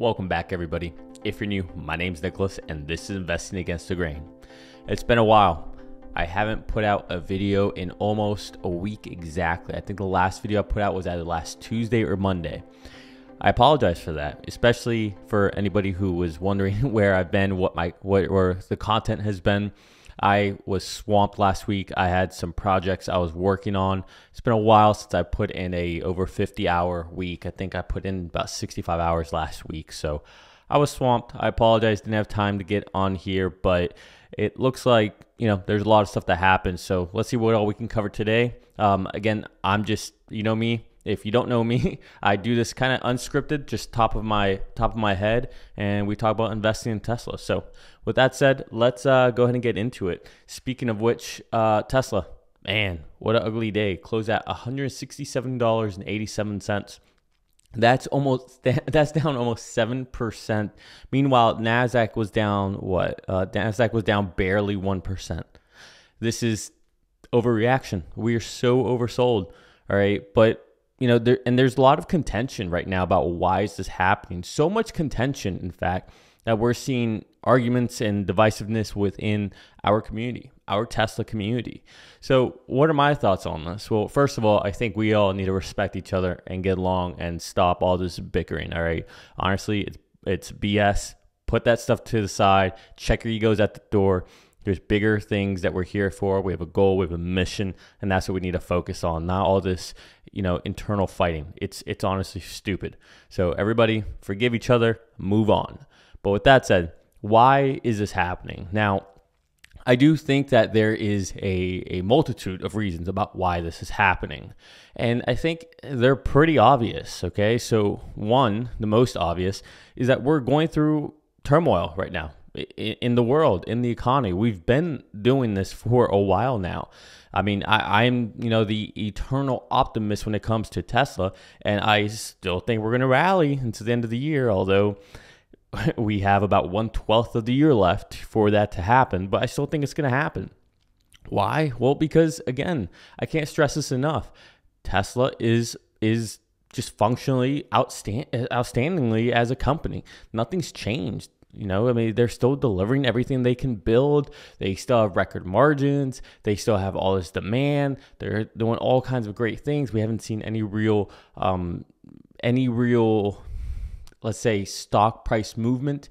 Welcome back, everybody. If you're new, my name's Nicholas, and this is Investing Against the Grain. It's been a while. I haven't put out a video in almost a week exactly. I think the last video I put out was either last Tuesday or Monday. I apologize for that, especially for anybody who was wondering where I've been, what the content has been. I was swamped last week. I had some projects I was working on. It's been a while since I put in a over 50-hour week. I think I put in about 65 hours last week. So I was swamped. I apologize. Didn't have time to get on here, but it looks like, there's a lot of stuff that happened. So let's see what all we can cover today. Again, I'm just, me. If you don't know me, I do this kind of unscripted, just top of my head, and we talk about investing in Tesla. So with that said, let's go ahead and get into it. Speaking of which, Tesla, man, what an ugly day. Closed at $167.87. That's down almost 7%. Meanwhile, Nasdaq was down Nasdaq was down barely 1%. This is overreaction. We are so oversold. All right, but there's a lot of contention right now about why is this happening. So much contention, in fact, that we're seeing arguments and divisiveness within our community, our Tesla community. So what are my thoughts on this? Well, first of all, I think we all need to respect each other and get along and stop all this bickering, all right? Honestly, it's BS. Put that stuff to the side. Check your egos at the door. There's bigger things that we're here for. We have a goal, we have a mission, and that's what we need to focus on. Not all this, internal fighting. It's honestly stupid. So everybody forgive each other, move on. But with that said, why is this happening? Now, I do think that there is a multitude of reasons about why this is happening. And I think they're pretty obvious, okay? So one, the most obvious, is that we're going through turmoil right now. In the world, in the economy. We've been doing this for a while now. I mean, I'm the eternal optimist when it comes to Tesla, and I still think we're going to rally into the end of the year, although we have about 1/12 of the year left for that to happen, but I still think it's going to happen. Why? Well, because again, I can't stress this enough. Tesla is just functionally outstandingly as a company. Nothing's changed. They're still delivering everything they can build. They still have record margins. They still have all this demand. They're doing all kinds of great things. We haven't seen any real, let's say, stock price movement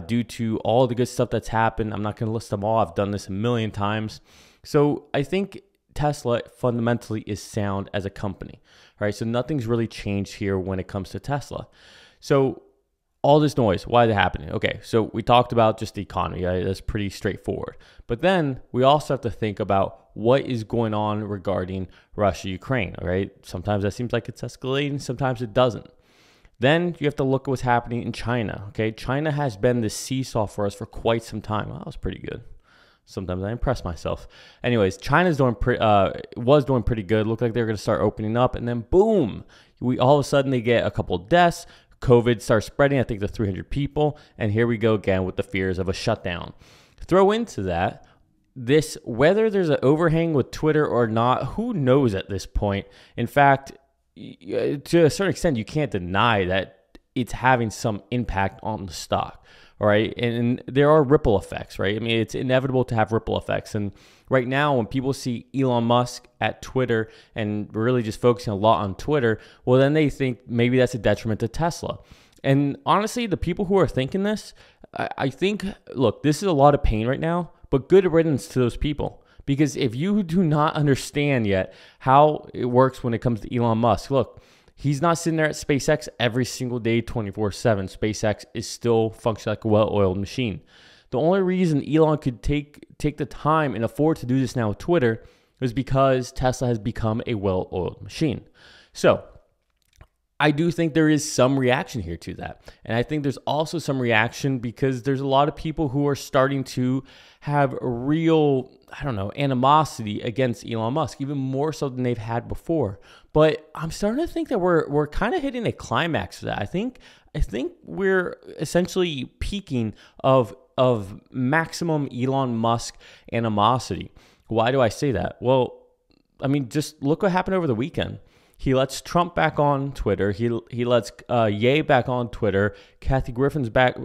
due to all the good stuff that's happened. I'm not going to list them all. I've done this a million times. So I think Tesla fundamentally is sound as a company, right? So nothing's really changed here when it comes to Tesla. So all this noise, why is it happening? Okay, so we talked about just the economy. Right? That's pretty straightforward. But then we also have to think about what is going on regarding Russia, Ukraine, all right? Sometimes that seems like it's escalating, sometimes it doesn't. Then you have to look at what's happening in China, okay? China has been this seesaw for us for quite some time. Well, that was pretty good. Sometimes I impress myself. Anyways, China's was doing pretty good. Looked like they were going to start opening up, and then boom, all of a sudden they get a couple deaths. COVID starts spreading, I think, to 300 people. And here we go again with the fears of a shutdown. Throw into that this, whether there's an overhang with Twitter or not, who knows at this point. In fact, to a certain extent, you can't deny that it's having some impact on the stock. All right. And there are ripple effects, right? I mean, it's inevitable to have ripple effects. And right now, when people see Elon Musk at Twitter and really just focusing a lot on Twitter, well, then they think maybe that's a detriment to Tesla. And honestly, the people who are thinking this, I think, look, this is a lot of pain right now, but good riddance to those people. Because if you do not understand yet how it works when it comes to Elon Musk, look, he's not sitting there at SpaceX every single day, 24/7. SpaceX is still functioning like a well-oiled machine. The only reason Elon could take the time and afford to do this now with Twitter is because Tesla has become a well-oiled machine. So I do think there is some reaction here to that. And I think there's also some reaction because there's a lot of people who are starting to have real, animosity against Elon Musk, even more so than they've had before. But I'm starting to think that we're kind of hitting a climax of that. I think we're essentially peaking of maximum Elon Musk animosity. Why do I say that? Well, I mean, just look what happened over the weekend. He lets Trump back on Twitter. He lets Ye back on Twitter. Kathy Griffin's back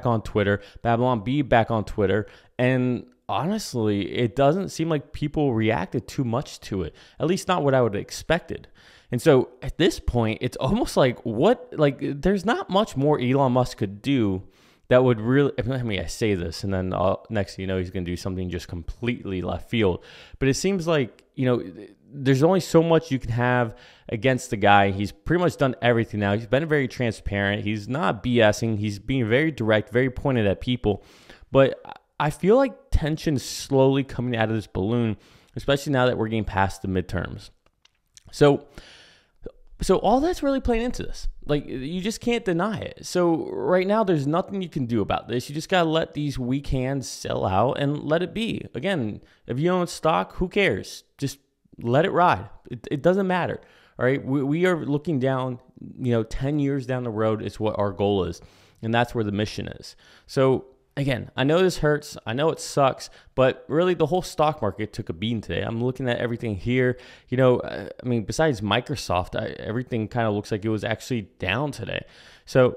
on Twitter. Babylon Bee back on Twitter. And honestly, it doesn't seem like people reacted too much to it. At least not what I would have expected. And so at this point, it's almost like there's not much more Elon Musk could do that would really, I mean, I say this and then next thing you know, he's going to do something just completely left field. But it seems like, there's only so much you can have against the guy. He's pretty much done everything now. He's been very transparent. He's not BSing. He's being very direct, very pointed at people. But I feel like tension is slowly coming out of this balloon, especially now that we're getting past the midterms. So all that's really playing into this. Like, you just can't deny it. So right now, there's nothing you can do about this. You just got to let these weak hands sell out and let it be. Again, if you own stock, who cares? Just let it ride. It doesn't matter. All right. We are looking down, 10 years down the road is what our goal is. And that's where the mission is. So again, I know this hurts. I know it sucks, but really the whole stock market took a beating today. I'm looking at everything here. Besides Microsoft, everything kind of looks like it was actually down today. So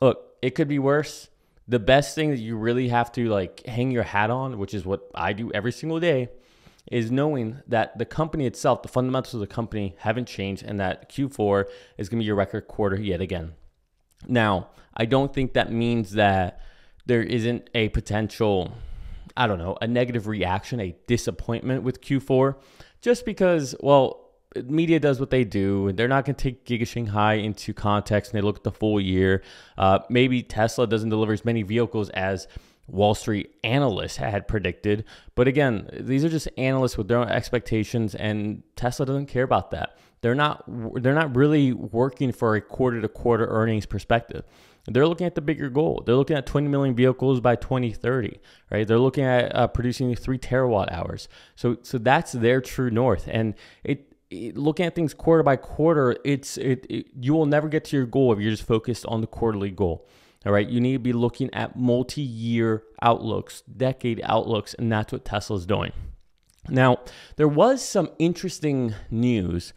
look, it could be worse. The best thing that you really have to hang your hat on, which is what I do every single day, is knowing that the company itself, the fundamentals of the company haven't changed, and that Q4 is going to be your record quarter yet again. Now, I don't think that means that there isn't a potential, a negative reaction, a disappointment with Q4, just because, media does what they do. They're not going to take Giga Shanghai into context and they look at the full year. Maybe Tesla doesn't deliver as many vehicles as Wall Street analysts had predicted. But again, these are just analysts with their own expectations, and Tesla doesn't care about that. They're not really working for a quarter-to-quarter earnings perspective. They're looking at the bigger goal. They're looking at 20 million vehicles by 2030, right? They're looking at producing 3 terawatt hours. So that's their true north. And looking at things quarter by quarter, you will never get to your goal if you're just focused on the quarterly goal. All right, you need to be looking at multi-year outlooks, decade outlooks, and that's what Tesla's doing. Now, there was some interesting news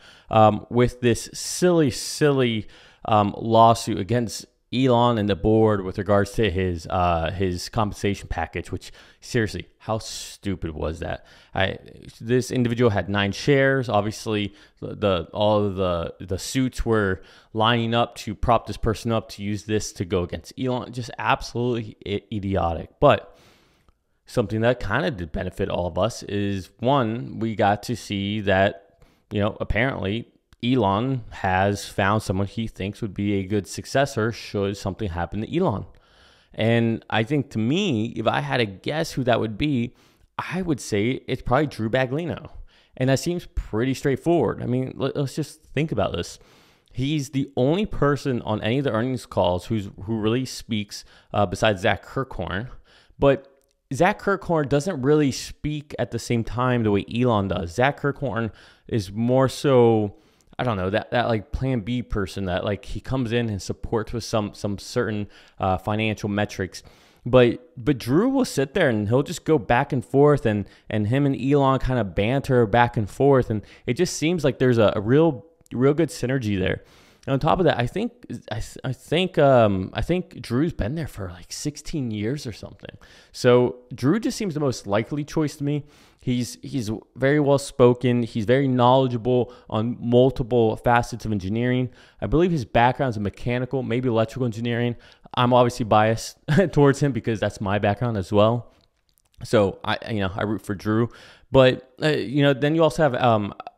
with this silly lawsuit against Elon and the board with regards to his compensation package, which seriously, how stupid was that? This individual had 9 shares. Obviously, all of the suits were lining up to prop this person up to use this to go against Elon. Just absolutely idiotic. But something that kind of did benefit all of us is, one, we got to see that, apparently Elon has found someone he thinks would be a good successor should something happen to Elon. And I think, to me, if I had to guess who that would be, I would say it's probably Drew Baglino. And that seems pretty straightforward. I mean, let's just think about this. He's the only person on any of the earnings calls who really speaks besides Zach Kirkhorn. But Zach Kirkhorn doesn't really speak at the same time the way Elon does. Zach Kirkhorn is more so, I don't know, that plan B person that he comes in and supports with some certain financial metrics. But Drew will sit there and he'll just go back and forth, and him and Elon kind of banter back and forth, and it just seems like there's a real good synergy there. And on top of that, I think Drew's been there for 16 years or something. So Drew just seems the most likely choice to me. He's very well spoken. He's very knowledgeable on multiple facets of engineering. I believe his background is in mechanical, maybe electrical engineering. I'm obviously biased towards him because that's my background as well. So I root for Drew. But then you also have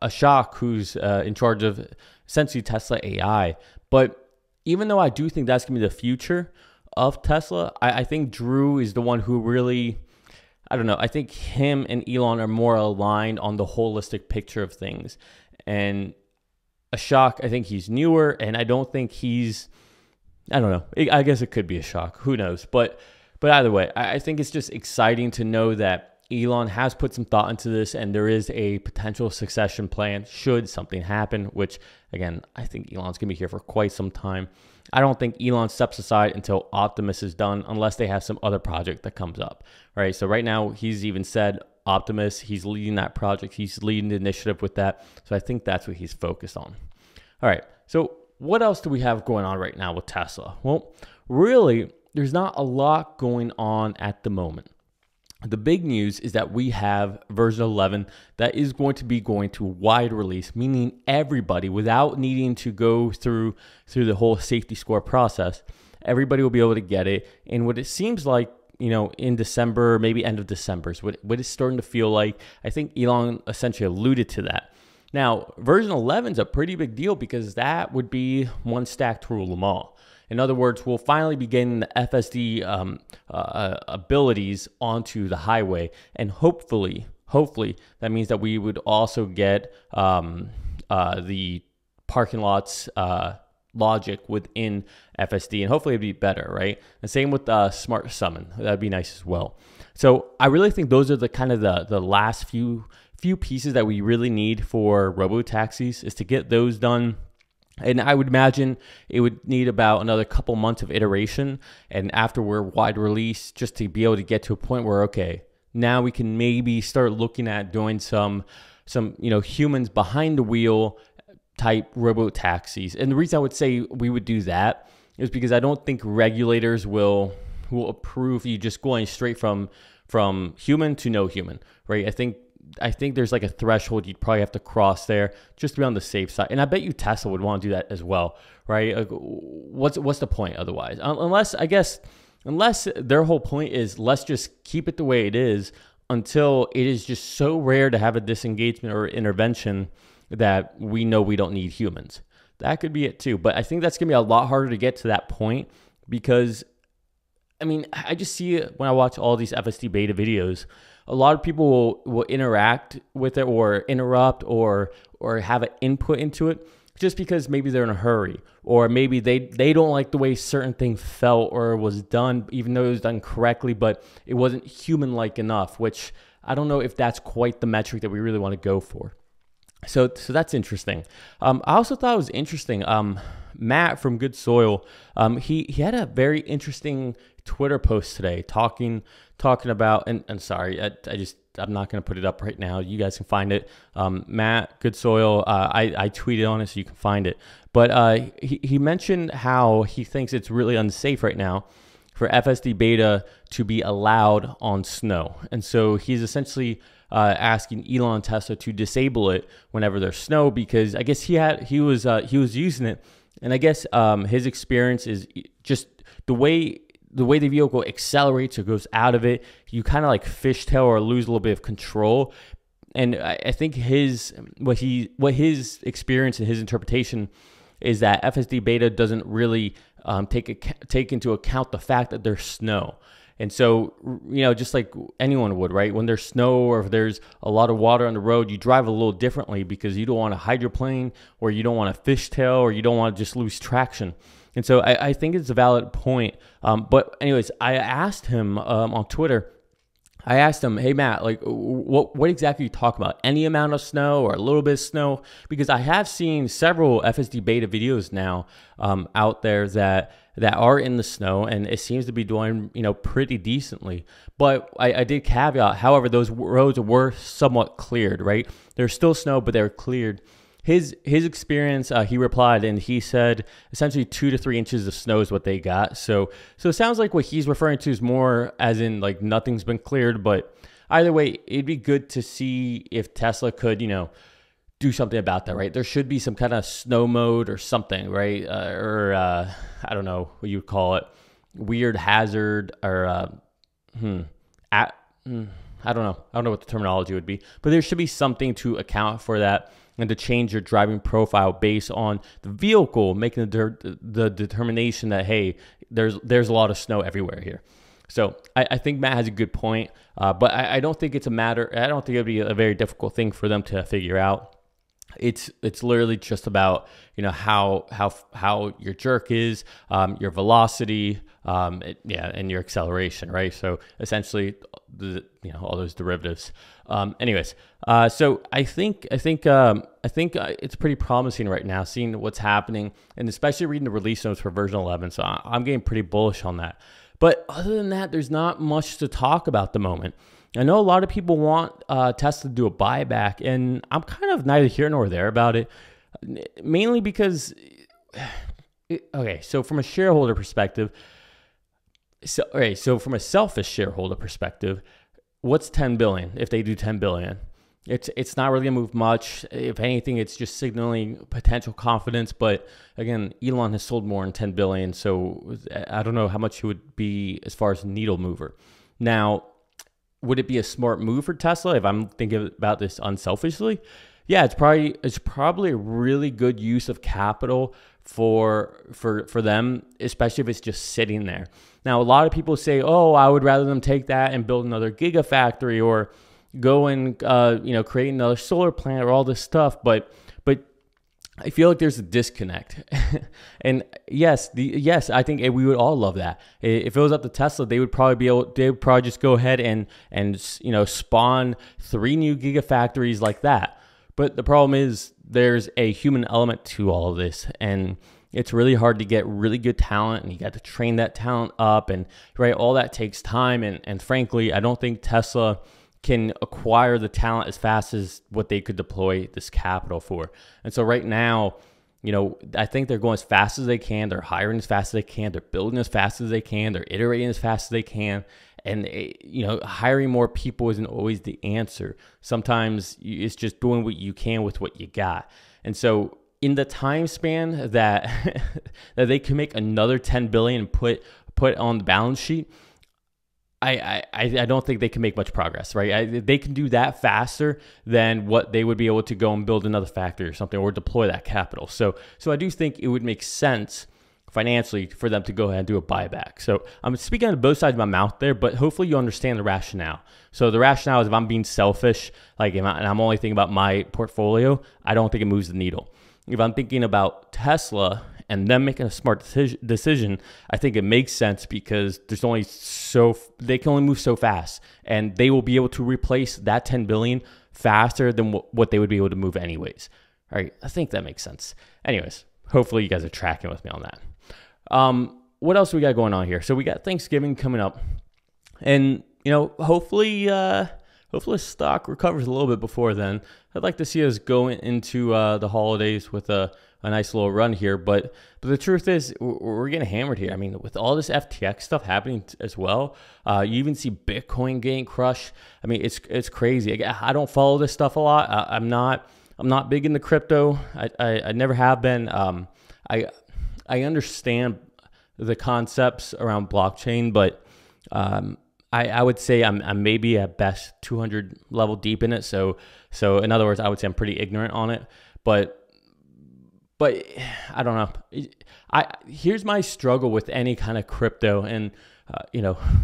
Ashok, who's in charge of essentially Tesla AI. But even though I do think that's going to be the future of Tesla, I think Drew is the one who really, I don't know, I think him and Elon are more aligned on the holistic picture of things. And Ashok, I think he's newer, and I don't think I don't know. I guess it could be Ashok. Who knows? But either way, I think it's just exciting to know that Elon has put some thought into this, and there is a potential succession plan should something happen, which, again, I think Elon's going to be here for quite some time. I don't think Elon steps aside until Optimus is done, unless they have some other project that comes up, right? So right now, he's even said Optimus, he's leading that project. He's leading the initiative with that. So I think that's what he's focused on. All right, so what else do we have going on right now with Tesla? Well, really, there's not a lot going on at the moment. The big news is that we have version 11 that is going to be going to wide release, meaning everybody, without needing to go through the whole safety score process, everybody will be able to get it. And what it seems like, in December, maybe end of December is what it's starting to feel like. I think Elon essentially alluded to that. Now, version 11 is a pretty big deal because that would be one stack to rule them all. In other words, we'll finally be getting the FSD abilities onto the highway, and hopefully, that means that we would also get the parking lots logic within FSD, and hopefully it'd be better, right? And same with Smart Summon, that'd be nice as well. So I really think those are the kind of the last few pieces that we really need for robo-taxis, is to get those done. And I would imagine it would need about another couple months of iteration, and after we're wide release, just to be able to get to a point where, okay, now we can maybe start looking at doing some humans behind the wheel type robo taxis. And the reason I would say we would do that is because I don't think regulators will approve you just going straight from human to no human, right? I think there's like a threshold you'd probably have to cross there just to be on the safe side. And I bet you Tesla would want to do that as well, right? Like, what's the point otherwise? Unless their whole point is, let's just keep it the way it is until it is just so rare to have a disengagement or intervention that we know we don't need humans. That could be it too. But I think that's going to be a lot harder to get to that point because, I just see it when I watch all these FSD beta videos. A lot of people will interact with it or interrupt or have an input into it just because maybe they're in a hurry, or maybe they don't like the way certain thing felt or was done, even though it was done correctly, but it wasn't human-like enough, which I don't know if that's quite the metric that we really want to go for. So that's interesting. I also thought it was interesting. Matt from Good Soil, he had a very interesting Twitter post today talking about, and sorry, I'm not going to put it up right now. You guys can find it. Matt, Good Soil, I tweeted on it so you can find it. But he mentioned how he thinks it's really unsafe right now for FSD beta to be allowed on snow. And so he's essentially asking Elon and Tesla to disable it whenever there's snow, because I guess he was using it, and I guess his experience is just the way the vehicle accelerates or goes out of it, you kind of like fishtail or lose a little bit of control. And I think what his experience and his interpretation is that FSD beta doesn't really take into account the fact that there's snow. And so, just like anyone would, right? When there's snow or if there's a lot of water on the road, you drive a little differently because you don't want to hydroplane, or you don't want to fishtail, or you don't want to just lose traction. And so I think it's a valid point. But anyways, I asked him on Twitter, I asked him, hey, Matt, like what exactly are you talking about? Any amount of snow or a little bit of snow? Because I have seen several FSD beta videos now out there that are in the snow, and it seems to be doing, pretty decently. But I did caveat, however, those roads were somewhat cleared, right? There's still snow, but they're cleared. His experience, he replied, and he said essentially 2 to 3 inches of snow is what they got. So it sounds like what he's referring to is more as in like nothing's been cleared. But either way, it'd be good to see if Tesla could, do something about that, right? There should be some kind of snow mode or something, right? I don't know what you would call it, weird hazard, or I don't know what the terminology would be, but there should be something to account for that, and to change your driving profile based on the vehicle, making the determination that, hey, there's a lot of snow everywhere here. So I think Matt has a good point, but I don't think it's a matter. I don't think it'd be a very difficult thing for them to figure out. It's literally just about how your jerk is, your velocity, and your acceleration, right? So essentially, all those derivatives. Anyways, so I think it's pretty promising right now, seeing what's happening, and especially reading the release notes for version 11. So I'm getting pretty bullish on that. But other than that, there's not much to talk about at the moment. I know a lot of people want Tesla to do a buyback, and I'm kind of neither here nor there about it. Mainly because, okay, so from a shareholder perspective, so from a selfish shareholder perspective, what's 10 billion if they do 10 billion? It's not really gonna move much. If anything, it's just signaling potential confidence. But again, Elon has sold more than 10 billion, so I don't know how much it would be as far as needle mover. Now, would it be a smart move for Tesla if I'm thinking about this unselfishly? Yeah, it's probably a really good use of capital for them, especially if it's just sitting there. Now, a lot of people say, "Oh, I would rather them take that and build another gigafactory or go and create another solar plant or all this stuff." But I feel like there's a disconnect. And yes, I think we would all love that. If it was up to Tesla, they would probably just go ahead and spawn 3 new gigafactories like that. But the problem is there's a human element to all of this, and it's really hard to get really good talent, and you got to train that talent up, and right, all that takes time. And frankly, I don't think Tesla can acquire the talent as fast as what they could deploy this capital for. And so right now, I think they're going as fast as they can. They're hiring as fast as they can. They're building as fast as they can. They're iterating as fast as they can. And, hiring more people isn't always the answer. Sometimes it's just doing what you can with what you got. And so in the time span that that they can make another 10 billion and put on the balance sheet, I don't think they can make much progress, right? They can do that faster than what they would be able to go and build another factory or something, or deploy that capital. So I do think it would make sense financially for them to go ahead and do a buyback. So I'm speaking on both sides of my mouth there, but hopefully you understand the rationale. So the rationale is, if I'm being selfish, and I'm only thinking about my portfolio, I don't think it moves the needle. If I'm thinking about Tesla and them making a smart decision, I think it makes sense, because they can only move so fast, and they will be able to replace that 10 billion faster than what they would be able to move anyways. All right, I think that makes sense. Anyways, hopefully you guys are tracking with me on that. What else we got going on here? So we got Thanksgiving coming up, and hopefully the stock recovers a little bit before then. I'd like to see us go into the holidays with a nice little run here, but the truth is we're getting hammered here. I mean, with all this FTX stuff happening as well, you even see Bitcoin getting crushed. I mean, it's crazy. I don't follow this stuff a lot. I'm not big into crypto. I never have been. I understand the concepts around blockchain, but I would say I'm maybe at best 200 level deep in it. So in other words, I would say I'm pretty ignorant on it. But I don't know. Here's my struggle with any kind of crypto, and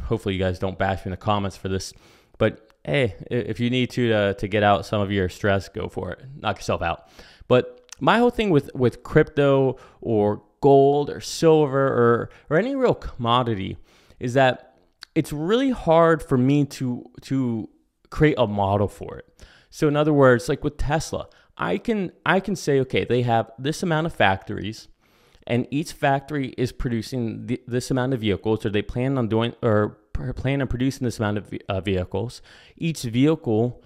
hopefully you guys don't bash me in the comments for this. But hey, if you need to get out some of your stress, go for it. Knock yourself out. But my whole thing with crypto or gold or silver or any real commodity is that it's really hard for me to create a model for it. So in other words, like with Tesla, I can say, okay, they have this amount of factories, and each factory is producing this amount of vehicles, or they plan on producing this amount of vehicles. Each vehicle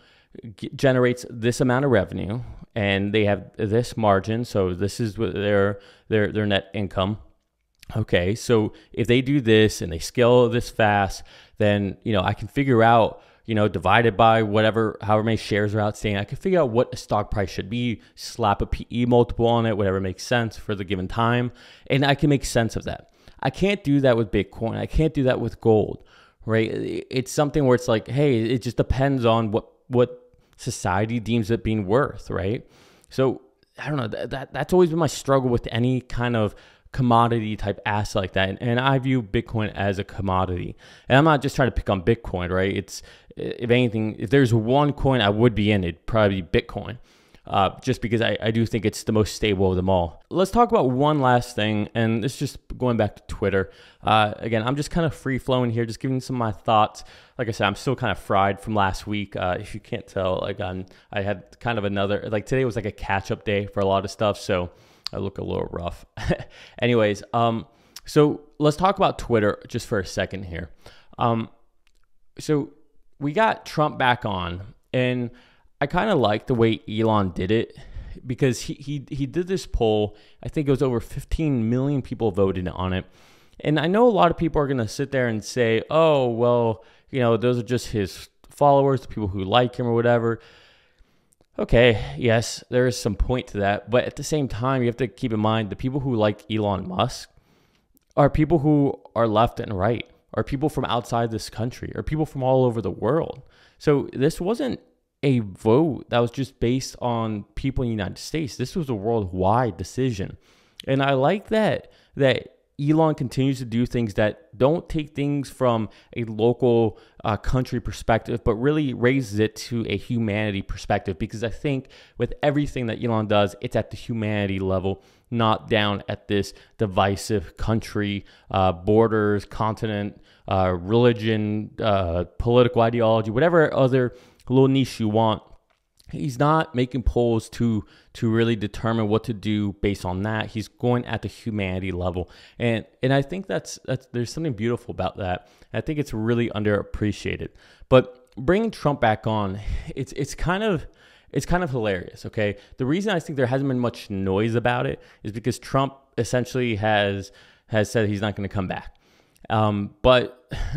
generates this amount of revenue, and they have this margin. So this is their net income. Okay, so if they do this and they scale this fast, then I can figure out, divided by however many shares are outstanding, I can figure out what a stock price should be, slap a PE multiple on it, whatever makes sense for the given time, and I can make sense of that. I can't do that with Bitcoin. I can't do that with gold, right? It's something where it's like, hey, it just depends on what society deems it being worth, right? So I don't know. That's always been my struggle with any kind of commodity type asset like that, and I view Bitcoin as a commodity. And I'm not just trying to pick on Bitcoin, right? It's, if anything, if there's one coin I would be in, it'd probably be Bitcoin, just because I do think it's the most stable of them all. Let's talk about one last thing, and this is just going back to Twitter. Again, I'm just kind of free flowing here, just giving some of my thoughts. Like I said, I'm still kind of fried from last week. If you can't tell, I had kind of another, today was like a catch up day for a lot of stuff, so I look a little rough. Anyways, so let's talk about Twitter just for a second here. So we got Trump back on, and I kind of like the way Elon did it. because he did this poll. I think it was over 15 million people voted on it. And I know a lot of people are going to sit there and say, oh, well, those are just his followers, the people who like him or whatever. Okay, yes, there is some point to that. But at the same time, you have to keep in mind the people who like Elon Musk are people who are left and right, are people from outside this country, are people from all over the world. So this wasn't a vote that was just based on people in the United States. This was a worldwide decision. And I like that Elon continues to do things that don't take things from a local country perspective, but really raises it to a humanity perspective. Because I think with everything that Elon does, it's at the humanity level, not down at this divisive country, borders, continent, religion, political ideology, whatever other little niche you want. He's not making polls to really determine what to do based on that. He's going at the humanity level, and I think that's there's something beautiful about that. I think it's really underappreciated. But bringing Trump back on, it's kind of hilarious. Okay, the reason I think there hasn't been much noise about it is because Trump essentially has said he's not going to come back. But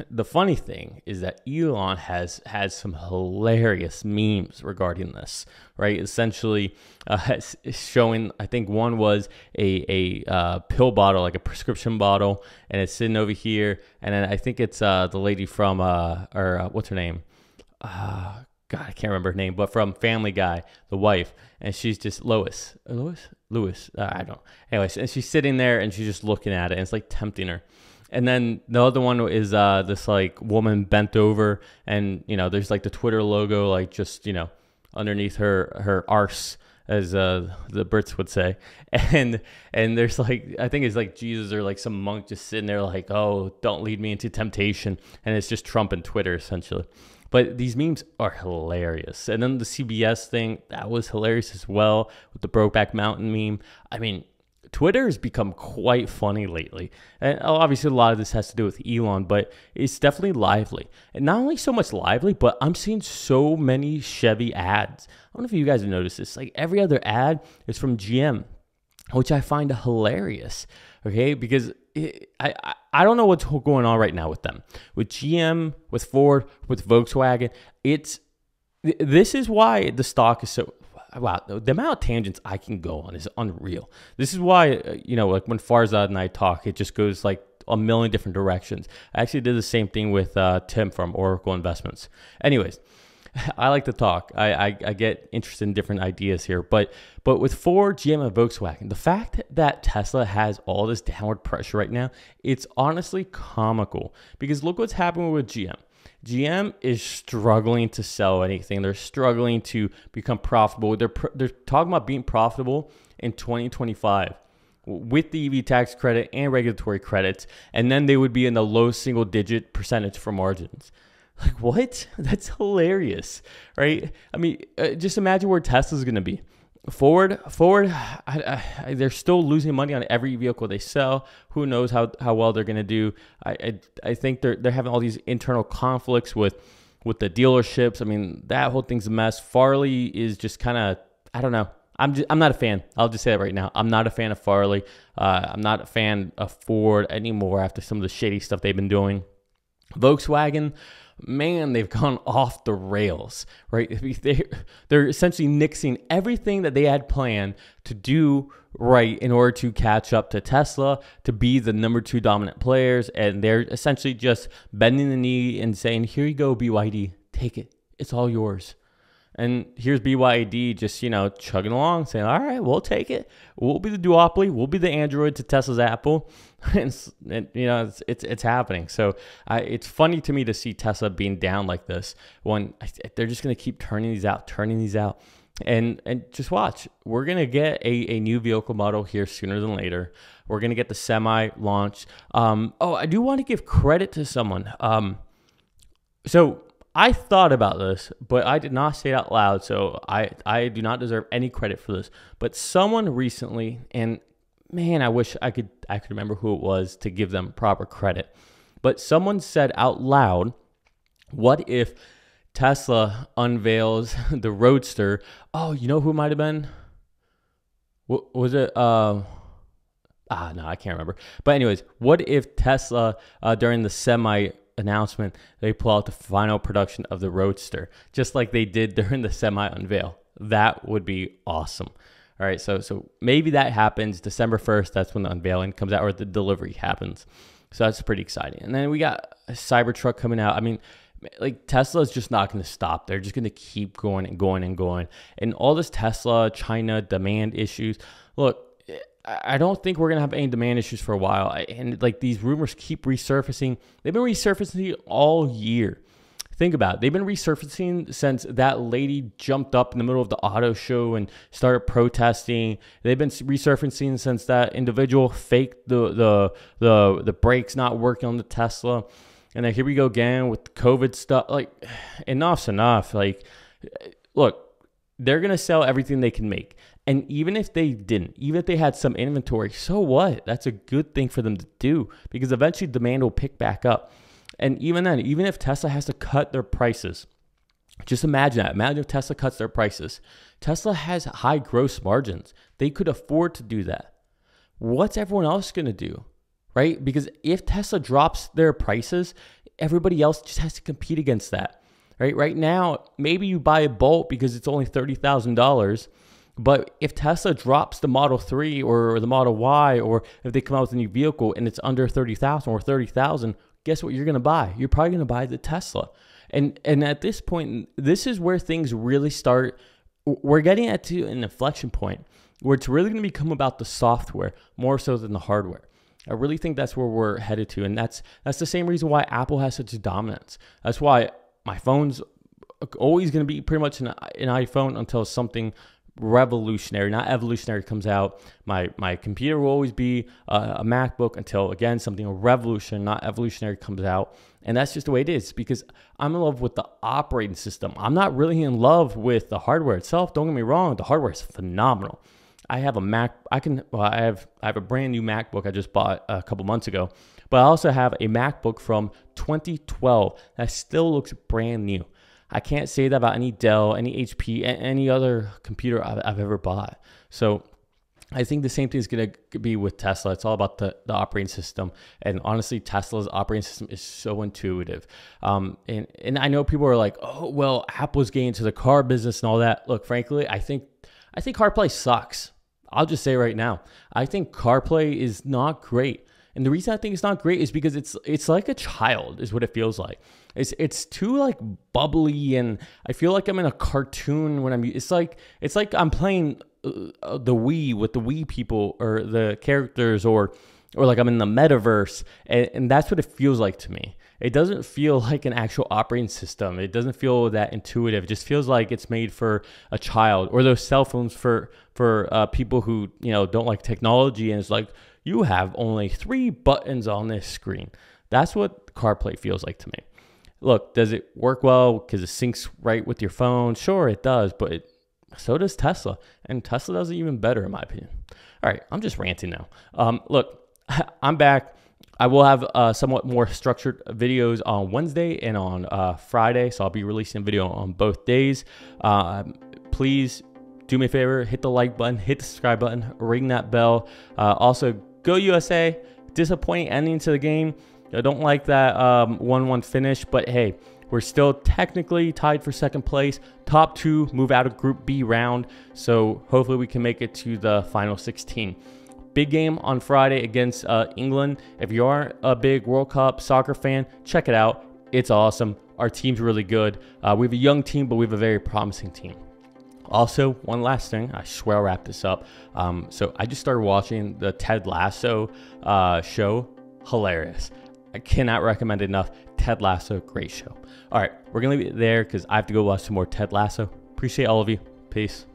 the funny thing is that Elon has some hilarious memes regarding this, right? Essentially, showing, I think one was a pill bottle, like a prescription bottle, and it's sitting over here. And then I think it's the lady from, what's her name? God, I can't remember her name, but from Family Guy, the wife, and she's just Lewis, I don't know. Anyways, and she's sitting there and she's just looking at it, and it's like tempting her. And then the other one is this like woman bent over, and there's like the Twitter logo, like just underneath her arse, as the Brits would say, and there's like, I think it's like Jesus or like some monk just sitting there like, oh, don't lead me into temptation, and it's just Trump and Twitter essentially. But these memes are hilarious. And then the CBS thing, that was hilarious as well, with the Brokeback Mountain meme. I mean, Twitter has become quite funny lately. And obviously a lot of this has to do with Elon, but it's definitely lively. And not only so much lively, but I'm seeing so many Chevy ads. I don't know if you guys have noticed this. Like every other ad is from GM, which I find hilarious. Okay, because I don't know what's going on right now with them. With GM, with Ford, with Volkswagen. This is why the stock is so... Wow, the amount of tangents I can go on is unreal. This is why, like when Farzad and I talk, it just goes like a million different directions. I actually did the same thing with Tim from Oracle Investments. Anyways, I like to talk. I get interested in different ideas here. But with Ford, GM, and Volkswagen, the fact that Tesla has all this downward pressure right now, it's honestly comical. Because look what's happening with GM. GM is struggling to sell anything. They're struggling to become profitable. They're talking about being profitable in 2025 with the EV tax credit and regulatory credits, and then they would be in the low single-digit percentage for margins. Like, what? That's hilarious, right? I mean, just imagine where Tesla's going to be. Ford, they're still losing money on every vehicle they sell. Who knows how well they're going to do? I think they're having all these internal conflicts with the dealerships. I mean, that whole thing's a mess. Farley is just kind of, I don't know. I'm not a fan. I'll just say that right now. I'm not a fan of Farley. I'm not a fan of Ford anymore after some of the shady stuff they've been doing. Volkswagen, man, they've gone off the rails, right? They're essentially nixing everything that they had planned to do right in order to catch up to Tesla, to be the number 2 dominant players. And they're essentially just bending the knee and saying, here you go, BYD, take it. It's all yours. And here's BYD just, chugging along, saying, all right, we'll take it. We'll be the duopoly. We'll be the Android to Tesla's Apple. It's happening. So it's funny to me to see Tesla being down like this when they're just going to keep turning these out. And just watch. We're going to get a new vehicle model here sooner than later. We're going to get the Semi launched. I do want to give credit to someone. So I thought about this, but I did not say it out loud, so I do not deserve any credit for this. But someone recently, and man, I wish I could remember who it was to give them proper credit. But someone said out loud, what if Tesla unveils the Roadster? Oh, you know who it might have been? Was it? No, I can't remember. But anyways, what if Tesla during the semi announcement they pull out the final production of the Roadster, just like they did during the semi unveil? That would be awesome. All right, so maybe that happens December 1st. That's when the unveiling comes out, or the delivery happens. So that's pretty exciting. And then we got a Cybertruck coming out. I mean, like Tesla is just not going to stop. They're just going to keep going and going and going. And all this Tesla, China demand issues. Look, I don't think we're going to have any demand issues for a while. And like these rumors keep resurfacing. They've been resurfacing all year. Think about it. They've been resurfacing since that lady jumped up in the middle of the auto show and started protesting. They've been resurfacing since that individual faked the brakes not working on the Tesla. And then here we go again with the COVID stuff. Like, enough's enough. Like, look, they're going to sell everything they can make. And even if they didn't, even if they had some inventory, so what? That's a good thing for them to do, because eventually demand will pick back up. And even then, even if Tesla has to cut their prices, just imagine that. Imagine if Tesla cuts their prices. Tesla has high gross margins. They could afford to do that. What's everyone else going to do, right? Because if Tesla drops their prices, everybody else just has to compete against that, right? Right now, maybe you buy a Bolt because it's only $30,000. But if Tesla drops the Model 3 or the Model Y, or if they come out with a new vehicle and it's under 30,000 or 30,000, guess what you're going to buy? You're probably going to buy the Tesla. And at this point, this is where things really start. We're getting at to an inflection point where it's really going to become about the software more so than the hardware. I really think that's where we're headed to. And that's the same reason why Apple has such a dominance. That's why my phone's always going to be pretty much an iPhone until something revolutionary, not evolutionary, comes out. My computer will always be a MacBook until, again, something revolutionary, not evolutionary, comes out. And that's just the way it is, because I'm in love with the operating system. I'm not really in love with the hardware itself. Don't get me wrong, the hardware is phenomenal. I have a Mac. I have a brand new MacBook I just bought a couple months ago, but I also have a MacBook from 2012 that still looks brand new. I can't say that about any Dell, any HP, any other computer I've ever bought. So I think the same thing is going to be with Tesla. It's all about the operating system. And honestly, Tesla's operating system is so intuitive. And I know people are like, oh, well, Apple's getting into the car business and all that. Look, frankly, I think CarPlay sucks. I'll just say right now, I think CarPlay is not great. And the reason I think it's not great is because it's like a child, is what it feels like. It's too like bubbly, and I feel like I'm in a cartoon when it's like I'm playing the Wii with the Wii people or the characters, or like I'm in the metaverse, and that's what it feels like to me. It doesn't feel like an actual operating system. It doesn't feel that intuitive. It just feels like it's made for a child, or those cell phones for people who don't like technology, and it's like, you have only 3 buttons on this screen. That's what CarPlay feels like to me. Look, does it work well because it syncs right with your phone? Sure, it does, but so does Tesla. And Tesla does it even better, in my opinion. All right, I'm just ranting now. Look, I'm back. I will have somewhat more structured videos on Wednesday and on Friday, so I'll be releasing a video on both days. Please do me a favor, hit the like button, hit the subscribe button, ring that bell. Also, go USA. Disappointing ending to the game. I don't like that 1-1 finish, but hey, we're still technically tied for second place. Top 2 move out of Group B round, so hopefully we can make it to the final 16. Big game on Friday against England. If you aren't a big World Cup soccer fan, check it out. It's awesome. Our team's really good. We have a young team, but we have a very promising team. Also, one last thing, I swear I'll wrap this up. So I just started watching the Ted Lasso show. Hilarious. I cannot recommend it enough. Ted Lasso, great show. All right, we're going to leave it there because I have to go watch some more Ted Lasso. Appreciate all of you. Peace.